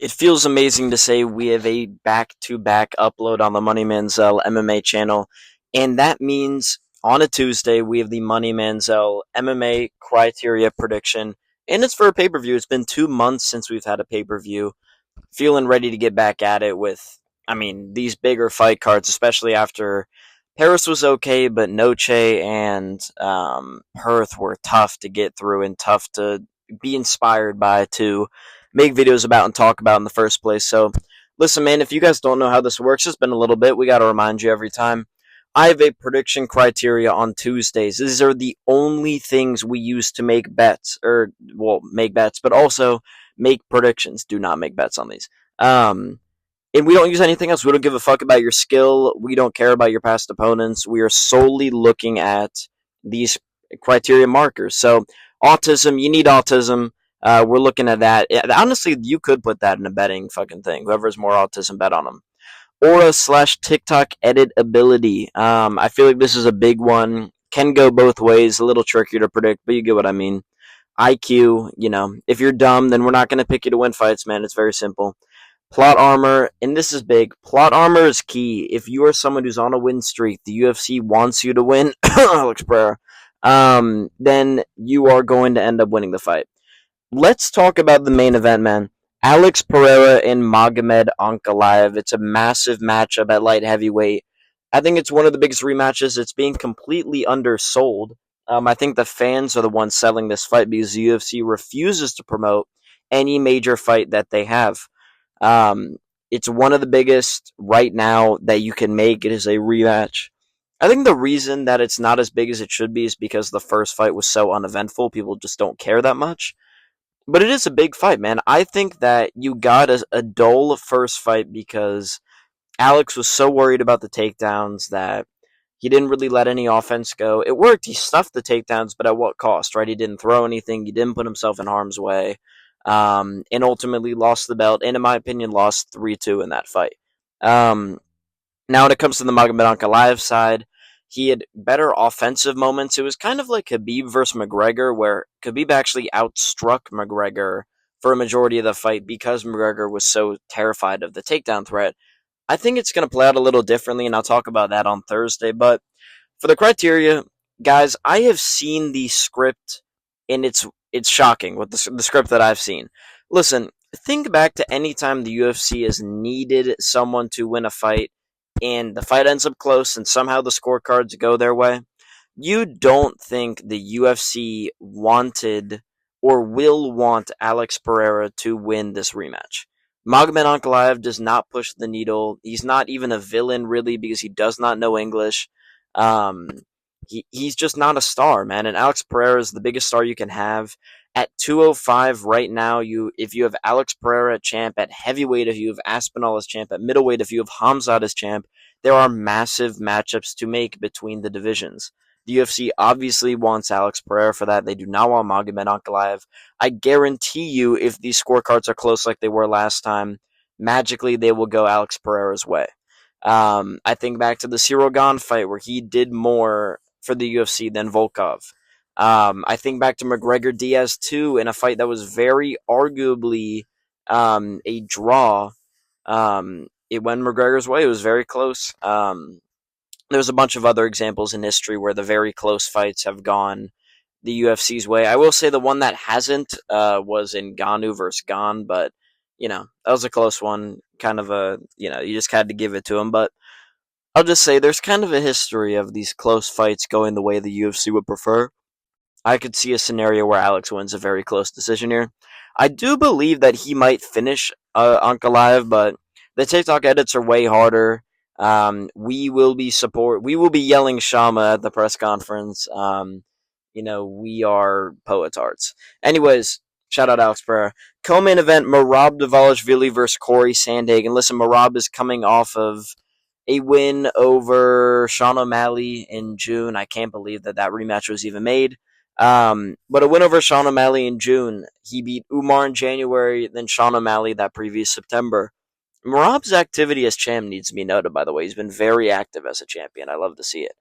It feels amazing to say we have a back-to-back upload on the Money Manziel MMA channel, and that means on a Tuesday we have the Money Manziel MMA criteria prediction, and it's for a pay-per-view. It's been 2 months since we've had a pay-per-view. Feeling ready to get back at it with, these bigger fight cards, especially after Paris was okay, but Noche and Perth were tough to get through and tough to be inspired by to make videos about and talk about in the first place. So, listen, man, if you guys don't know how this works, it's been a little bit. We got to remind you every time. I have a prediction criteria on Tuesdays. These are the only things we use to make bets, make bets, but also make predictions. Do not make bets on these. And we don't use anything else. We don't give a fuck about your skill. We don't care about your past opponents. We are solely looking at these criteria markers. So, autism, you need autism. We're looking at that. Honestly, you could put that in a betting fucking thing. Whoever's more autism, bet on them. Aura slash TikTok edit ability. I feel like this is a big one. Can go both ways. A little trickier to predict, but you get what I mean. IQ, if you're dumb, then we're not going to pick you to win fights, man. It's very simple. Plot armor, and this is big. Plot armor is key. If you are someone who's on a win streak, the UFC wants you to win, Alex Pereira, then you are going to end up winning the fight. Let's talk about the main event, man. Alex Pereira and Magomed Ankalaev. It's a massive matchup at light heavyweight. I think it's one of the biggest rematches. It's being completely undersold. I think the fans are the ones selling this fight because the UFC refuses to promote any major fight that they have. It's one of the biggest right now that you can make. It is a rematch. I think the reason that it's not as big as it should be is because the first fight was so uneventful. People just don't care that much. But it is a big fight, man. I think that you got a dull first fight because Alex was so worried about the takedowns that he didn't really let any offense go. It worked. He stuffed the takedowns, but at what cost, right? He didn't throw anything. He didn't put himself in harm's way. And ultimately lost the belt, and in my opinion, lost 3-2 in that fight. Now, when it comes to the Magomed Ankalaev side, he had better offensive moments. It was kind of like Khabib versus McGregor, where Khabib actually outstruck McGregor for a majority of the fight because McGregor was so terrified of the takedown threat. I think it's going to play out a little differently, and I'll talk about that on Thursday. But for the criteria, guys, I have seen the script, and it's shocking with the script that I've seen. Listen, think back to any time the UFC has needed someone to win a fight, and the fight ends up close, and somehow the scorecards go their way. You don't think the UFC wanted or will want Alex Pereira to win this rematch. Magomed Ankalaev does not push the needle. He's not even a villain, really, because he does not know English. Um, he's just not a star, man. And Alex Pereira is the biggest star you can have. At 205 right now, if you have Alex Pereira at champ, at heavyweight if you have Aspinall as champ, at middleweight if you have Hamzat as champ, there are massive matchups to make between the divisions. The UFC obviously wants Alex Pereira for that. They do not want Magomed Ankalaev. I guarantee you, if these scorecards are close like they were last time, magically they will go Alex Pereira's way. I think back to the Cyril Gane fight where he did more for the UFC than Volkov. I think back to McGregor Diaz too in a fight that was very arguably a draw. It went McGregor's way. It was very close. There's a bunch of other examples in history where the very close fights have gone the UFC's way. I will say the one that hasn't was in Ngannou versus Gane, but that was a close one. Kind of you just had to give it to him. But I'll just say there's kind of a history of these close fights going the way the UFC would prefer. I could see a scenario where Alex wins a very close decision here. I do believe that he might finish Ankalaev, but the TikTok edits are way harder. We will be yelling Shama at the press conference. We are poetards. Anyways, shout out Alex Pereira. Co-main event: Merab Dvalishvili versus Corey Sandhagen. Listen, Merab is coming off of a win over Sean O'Malley in June. I can't believe that rematch was even made. But a win over Sean O'Malley in June. He beat Umar in January, then Sean O'Malley that previous September. Merab's activity as champ needs to be noted, by the way. He's been very active as a champion. I love to see it.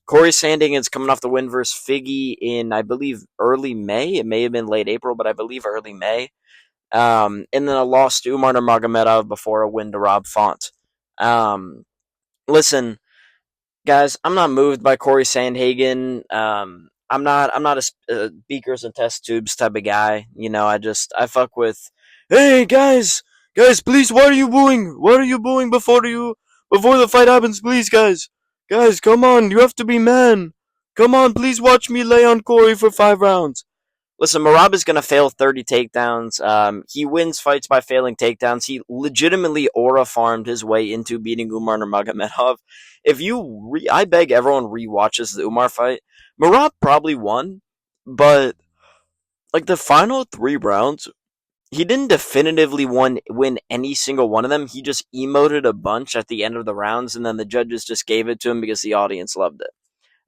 Corey Sandhagen's coming off the win versus Figgy in, I believe, early May. It may have been late April, but I believe early May. and then a loss to Umar Nurmagomedov before a win to Rob Font. Um, listen, guys, I'm not moved by Corey Sandhagen. I'm not a beakers and test tubes type of guy. I fuck with. Hey guys, please, why are you booing? What are you booing before the fight happens? Please, guys, come on, you have to be man. Come on, please watch me lay on Corey for 5 rounds. Listen, Marab is going to fail 30 takedowns. He wins fights by failing takedowns. He legitimately aura farmed his way into beating Umar Nurmagomedov. I beg everyone rewatches the Umar fight. Marab probably won, but like the final 3 rounds, he didn't definitively win any single one of them. He just emoted a bunch at the end of the rounds, and then the judges just gave it to him because the audience loved it.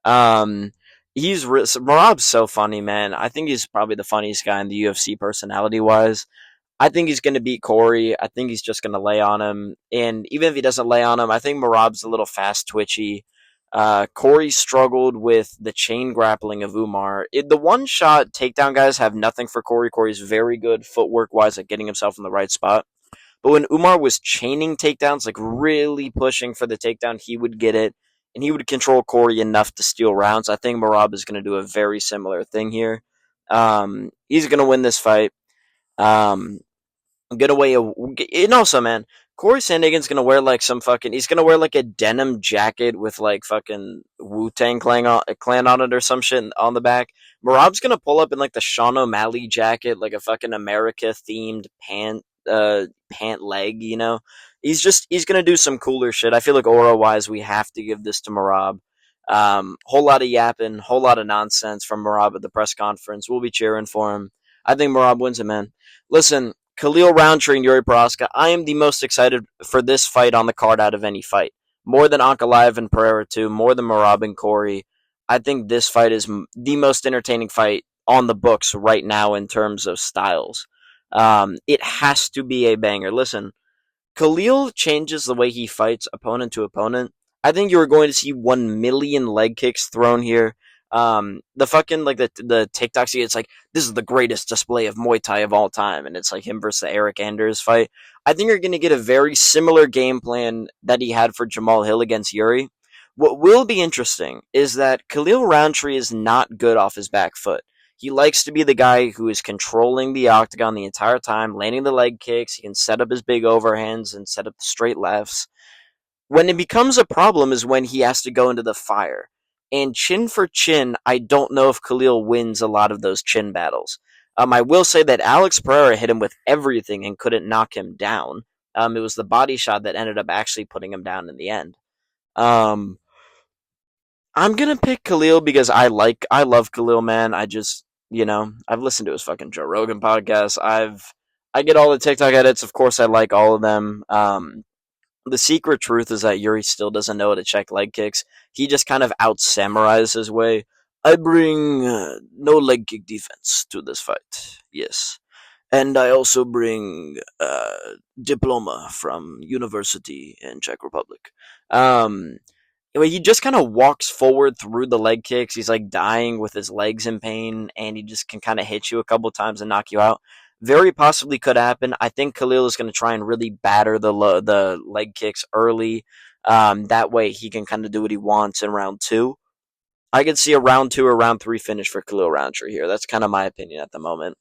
Um, Marab's so funny, man. I think he's probably the funniest guy in the UFC personality wise. I think he's going to beat Corey. I think he's just going to lay on him. And even if he doesn't lay on him, I think Marab's a little fast twitchy. Corey struggled with the chain grappling of Umar. The one shot takedown guys have nothing for Corey. Corey's very good footwork wise at getting himself in the right spot. But when Umar was chaining takedowns, like really pushing for the takedown, he would get it, and he would control Corey enough to steal rounds. I think Marab is going to do a very similar thing here. He's going to win this fight. Um, get away. And also, man, Corey Sandhagen's gonna wear like some fucking. He's gonna wear like a denim jacket with like fucking Wu-Tang clan on it or some shit on the back. Marab's gonna pull up in like the Sean O'Malley jacket, like a fucking America themed pant leg. He's gonna do some cooler shit. I feel like aura wise, we have to give this to Marab. Whole lot of yapping, whole lot of nonsense from Marab at the press conference. We'll be cheering for him. I think Marab wins it, man. Listen, Khalil Roundtree and Yuri Prohaska, I am the most excited for this fight on the card out of any fight. More than Ankalaev and Pereira, too. More than Marab and Corey. I think this fight is the most entertaining fight on the books right now in terms of styles. It has to be a banger. Listen, Khalil changes the way he fights opponent to opponent. I think you are going to see 1 million leg kicks thrown here. The fucking like the TikToks, it's like this is the greatest display of Muay Thai of all time, and it's like him versus the Eric Anders fight. I think you're going to get a very similar game plan that he had for Jamal Hill against Yuri. What will be interesting is that Khalil Roundtree is not good off his back foot. He likes to be the guy who is controlling the octagon the entire time, landing the leg kicks. He can set up his big overhands and set up the straight lefts. When it becomes a problem is when he has to go into the fire. And chin for chin, I don't know if Khalil wins a lot of those chin battles. I will say that Alex Pereira hit him with everything and couldn't knock him down. It was the body shot that ended up actually putting him down in the end. Um, I'm gonna pick Khalil because I love Khalil, man. I've listened to his fucking Joe Rogan podcast. I get all the TikTok edits. Of course, I like all of them. The secret truth is that Yuri still doesn't know how to check leg kicks. He just kind of out samurais his way. I bring no leg kick defense to this fight. Yes. And I also bring diploma from university in Czech Republic. Um, anyway, he just kind of walks forward through the leg kicks. He's like dying with his legs in pain, and he just can kind of hit you a couple times and knock you out. Very possibly could happen. I think Khalil is going to try and really batter the leg kicks early. That way he can kind of do what he wants in round two. I could see a round two or round three finish for Khalil Roundtree here. That's kind of my opinion at the moment.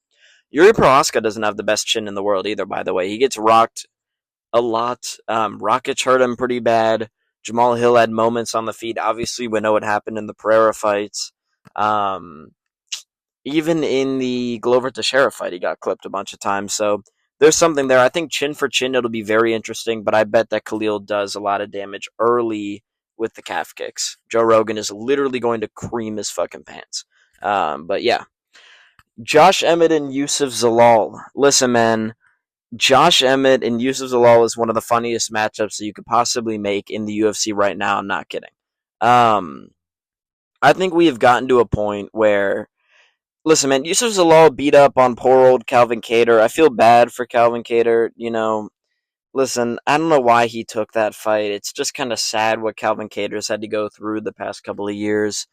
Yuri Prohaska doesn't have the best chin in the world either, by the way. He gets rocked a lot. Rockets hurt him pretty bad. Jamal Hill had moments on the feet. Obviously, we know what happened in the Pereira fights. Um, Even in the Glover Teixeira fight, he got clipped a bunch of times. So there's something there. I think chin for chin, it'll be very interesting, but I bet that Khalil does a lot of damage early with the calf kicks. Joe Rogan is literally going to cream his fucking pants. But yeah. Josh Emmett and Yusuf Zalal. Listen, man. Josh Emmett and Yusuf Zalal is one of the funniest matchups that you could possibly make in the UFC right now. I'm not kidding. Um, I think we have gotten to a point where listen, man, Yusuf Zalal beat up on poor old Calvin Cater. I feel bad for Calvin Cater. Listen, I don't know why he took that fight. It's just kind of sad what Calvin Cater's had to go through the past couple of years.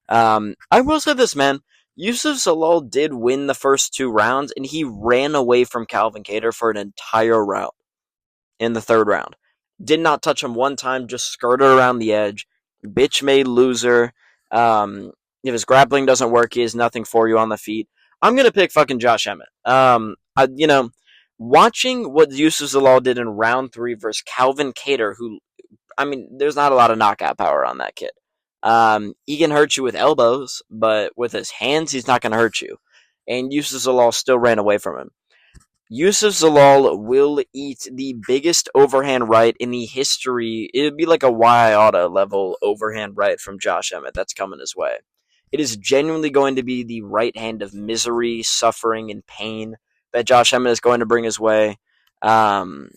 I will say this, man. Yusuf Zalal did win the first 2 rounds, and he ran away from Calvin Kattar for an entire round in the third round. Did not touch him one time, just skirted around the edge. Bitch made loser. If his grappling doesn't work, he has nothing for you on the feet. I'm gonna pick fucking Josh Emmett. Watching what Yusuf Zalal did in round 3 versus Calvin Kattar, who, I mean, there's not a lot of knockout power on that kid. He can hurt you with elbows, but with his hands, he's not going to hurt you. And Yusuf Zalal still ran away from him. Yusuf Zalal will eat the biggest overhand right in the history. It would be like a Waiata level overhand right from Josh Emmett that's coming his way. It is genuinely going to be the right hand of misery, suffering, and pain that Josh Emmett is going to bring his way. Um,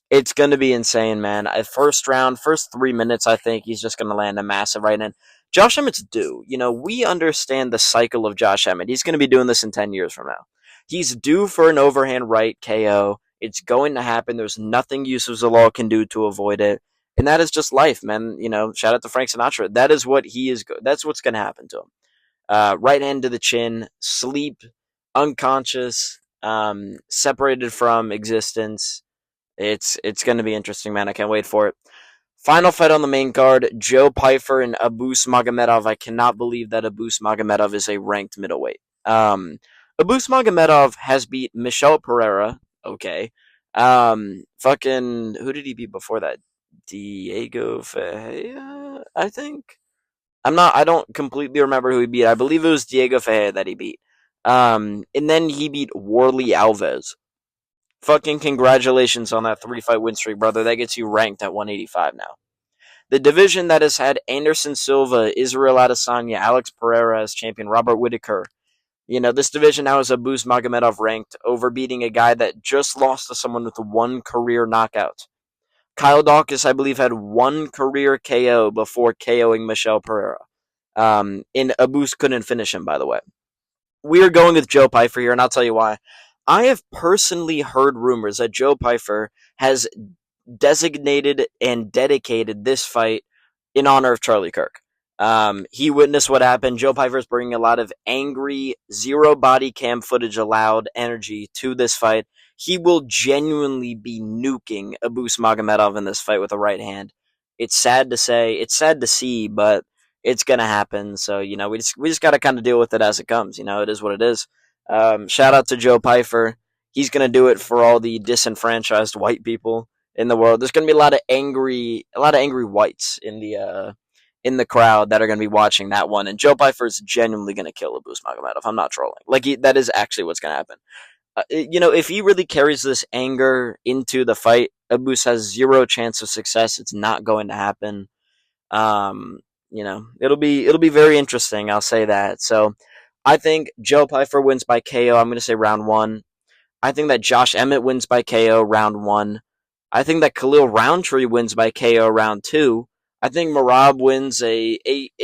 it's going to be insane, man. First round, first 3 minutes, I think he's just going to land a massive right hand. Josh Emmett's due. We understand the cycle of Josh Emmett. He's going to be doing this in 10 years from now. He's due for an overhand right KO. It's going to happen. There's nothing Yusuf Zalal can do to avoid it. And that is just life, man. Shout out to Frank Sinatra. That is what he is. That's what's going to happen to him. Right hand to the chin, sleep, unconscious, separated from existence. It's going to be interesting, man. I can't wait for it. Final fight on the main card: Joe Pyfer and Abus Magomedov. I cannot believe that Abus Magomedov is a ranked middleweight. Abus Magomedov has beat Michel Pereira. Okay. Fucking who did he beat before that? Diego Ferreira, I think. I don't completely remember who he beat. I believe it was Diego Ferreira that he beat. And then he beat Warley Alves. Fucking congratulations on that 3-fight win streak, brother. That gets you ranked at 185 now. The division that has had Anderson Silva, Israel Adesanya, Alex Pereira as champion, Robert Whitaker. This division now is Abus Magomedov ranked over beating a guy that just lost to someone with one career knockout. Kyle Dawkins, I believe, had one career KO before KOing Michel Pereira. And Abus couldn't finish him, by the way. We are going with Joe Pyfer here, and I'll tell you why. I have personally heard rumors that Joe Pyfer has designated and dedicated this fight in honor of Charlie Kirk. He witnessed what happened. Joe Pyfer is bringing a lot of angry, zero body cam footage allowed energy to this fight. He will genuinely be nuking Abus Magomedov in this fight with a right hand. It's sad to say, it's sad to see, but it's gonna happen. So we just got to kind of deal with it as it comes. It is what it is. Shout out to Joe Pyfer. He's gonna do it for all the disenfranchised white people in the world. There's gonna be a lot of angry whites in the crowd that are gonna be watching that one. And Joe Pyfer is genuinely gonna kill Abus Magomedov. I'm not trolling. That is actually what's gonna happen. If he really carries this anger into the fight, Abus has zero chance of success. It's not going to happen. It'll be very interesting. I'll say that. So, I think Joe Pyfer wins by KO. I'm going to say round 1. I think that Josh Emmett wins by KO round 1. I think that Khalil Roundtree wins by KO round 2. I think Marab wins a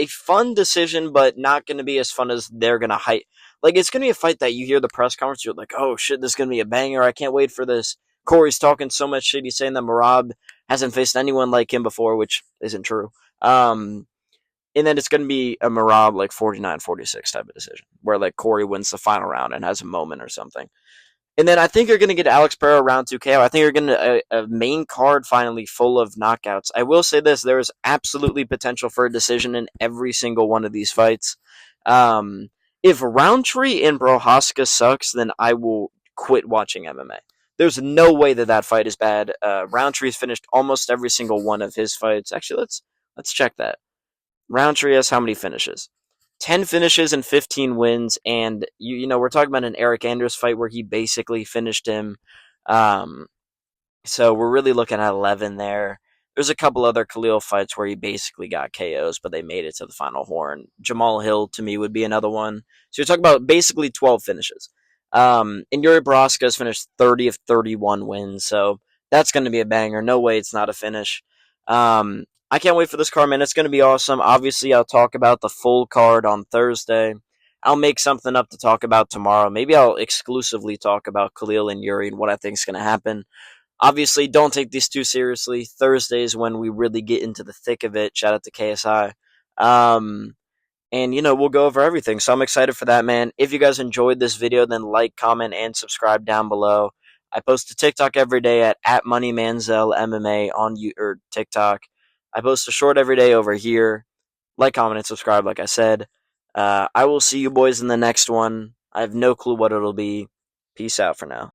fun decision, but not going to be as fun as they're going to hype. It's going to be a fight that you hear the press conference, you're like, oh shit, this is going to be a banger. I can't wait for this. Corey's talking so much shit. He's saying that Marab hasn't faced anyone like him before, which isn't true. And then it's going to be a Marab 49-46 type of decision, where Corey wins the final round and has a moment or something. And then I think you're going to get Alex Pereira round 2 KO. I think you're going to a main card finally full of knockouts. I will say this: there is absolutely potential for a decision in every single one of these fights. If Roundtree and Prohaska sucks, then I will quit watching MMA. There's no way that fight is bad. Roundtree's finished almost every single one of his fights. Actually, let's check that. Roundtree has how many finishes? 10 finishes and 15 wins, and we're talking about an Eric Anders fight where he basically finished him. So we're really looking at 11 there. There's a couple other Khalil fights where he basically got KOs, but they made it to the final horn. Jamal Hill, to me, would be another one. So you're talking about basically 12 finishes. And Yuri Prohaska has finished 30 of 31 wins, so that's going to be a banger. No way it's not a finish. I can't wait for this card, man. It's going to be awesome. Obviously, I'll talk about the full card on Thursday. I'll make something up to talk about tomorrow. Maybe I'll exclusively talk about Khalil and Yuri and what I think is going to happen. Obviously, don't take these too seriously. Thursday is when we really get into the thick of it. Shout out to KSI. and we'll go over everything. So I'm excited for that, man. If you guys enjoyed this video, then like, comment, and subscribe down below. I post to TikTok every day at MoneyManzelMMA on or TikTok. I post a short every day over here. Like, comment, and subscribe, like I said. I will see you boys in the next one. I have no clue what it'll be. Peace out for now.